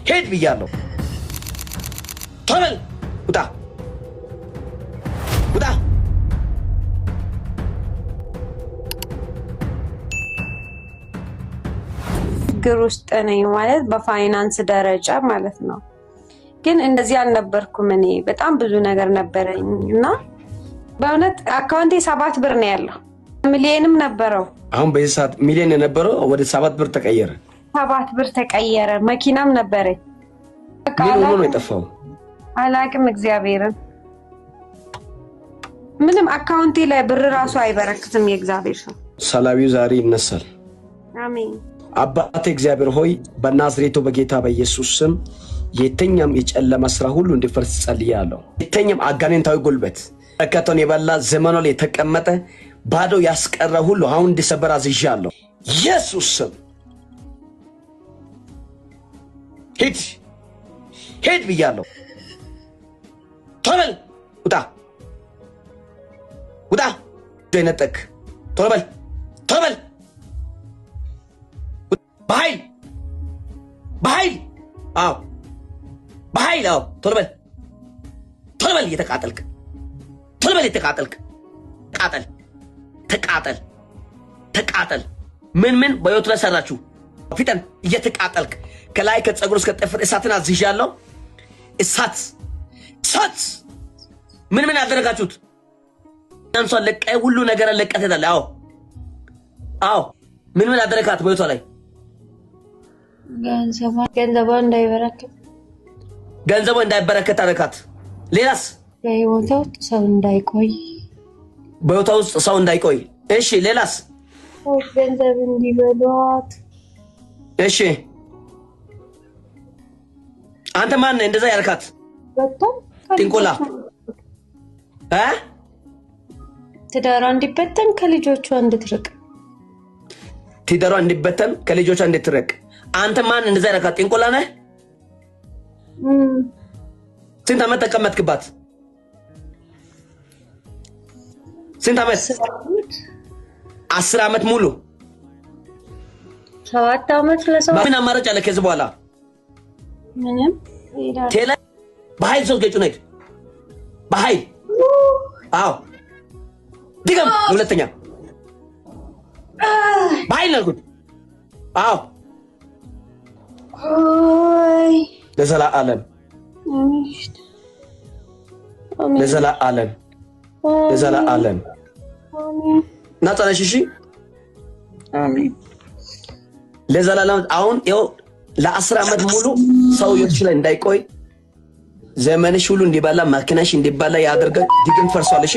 ሄድ ብያለሁ። ቶበል ውጣ ውጣ። ችግር ውስጥ ነኝ ማለት በፋይናንስ ደረጃ ማለት ነው። ግን እንደዚህ አልነበርኩም። እኔ በጣም ብዙ ነገር ነበረኝ እና በእውነት አካውንቴ 7 ብር ነው ያለው። ሚሊዮንም ነበረው። አሁን በዚህ ሰዓት ሚሊዮን የነበረው ወደ 7 ብር ተቀየረ። 7 ብር ተቀየረ። መኪናም ነበረኝ። ምን ሆኖ ነው የጠፋው? አላቅም። እግዚአብሔርን ምንም አካውንቴ ላይ ብር ራሱ አይበረክትም። የእግዚአብሔር ሰው ሰላቢው ዛሬ ይነሳል። አሜን። አባቴ እግዚአብሔር ሆይ በናዝሬቱ በጌታ በኢየሱስ ስም የተኛም የጨለማ ስራ ሁሉ እንዲፈርስ ጸልያለሁ። የተኛም አጋንንታዊ ጉልበት በረከቱን የበላ ዘመኑ ላይ የተቀመጠ ባዶ ያስቀረ ሁሉ አሁን እንዲሰበር አዝዣለሁ። ኢየሱስ ስም ሂድ ሂድ ብያለሁ። ቶሎ በል ውጣ ውጣ። የነጠቅ ቶሎ በል ቶሎ በል በኃይል በኃይል አዎ በኃይል አዎ ቶሎ በል ቶሎ በል እየተቃጠልክ ቶሎ በል እየተቃጠልክ ተቃጠል ተቃጠል ተቃጠል። ምን ምን በሕይወቱ ላይ ሰራችሁ? ፊተን እየተቃጠልክ ከላይ ከፀጉር እስከ ጥፍር እሳትን አዝዣለሁ። እሳት እሳት። ምን ምን ያደረጋችሁት? አንሷን ለቀ ሁሉ ነገር ለቀት ይላል። አዎ አዎ ምን ምን ያደረጋት በሕይወቷ ላይ? ገንዘቧ እንዳይበረከት ገንዘቧ እንዳይበረከት አደረካት። ሌላስ? በሕይወቷ ውስጥ ሰው እንዳይቆይ በሕይወቷ ውስጥ ሰው እንዳይቆይ። እሺ ሌላስ? ገንዘብ እንዲበሏት። እሺ አንተ ማን ነህ እንደዛ ያልካት? በጣም ጥንቆላ ትዳሯ እንዲበተን ከልጆቿ እንድትርቅ ትዳሯ እንዲበተን ከልጆቿ እንድትርቅ። አንተ ማን እንደዛ ያልካት? ጥንቆላ ነህ? ስንት ዓመት ተቀመጥክባት? ስንት ዓመት? 10 ዓመት ሙሉ 7 ዓመት ለሰው ምን አማራጭ አለ ከዚህ በኋላ? ምንም ቴላ በኃይል ሰው ገጩ ነህ። በኃይል አዎ ድገም። ሁለተኛ በኃይል አልኩት። አዎ ለዘላለም ለዘላለም ለዘላለም ነፃ ነሽ። እሺ አሜን። ለዘላለም አሁን ይኸው ለ10 ዓመት ሙሉ ሰው ህይወትሽ ላይ እንዳይቆይ ዘመንሽ ሁሉ እንዲባላ መኪናሽ እንዲባላ ያደርጋል። ድግም ፈርሷል። እሺ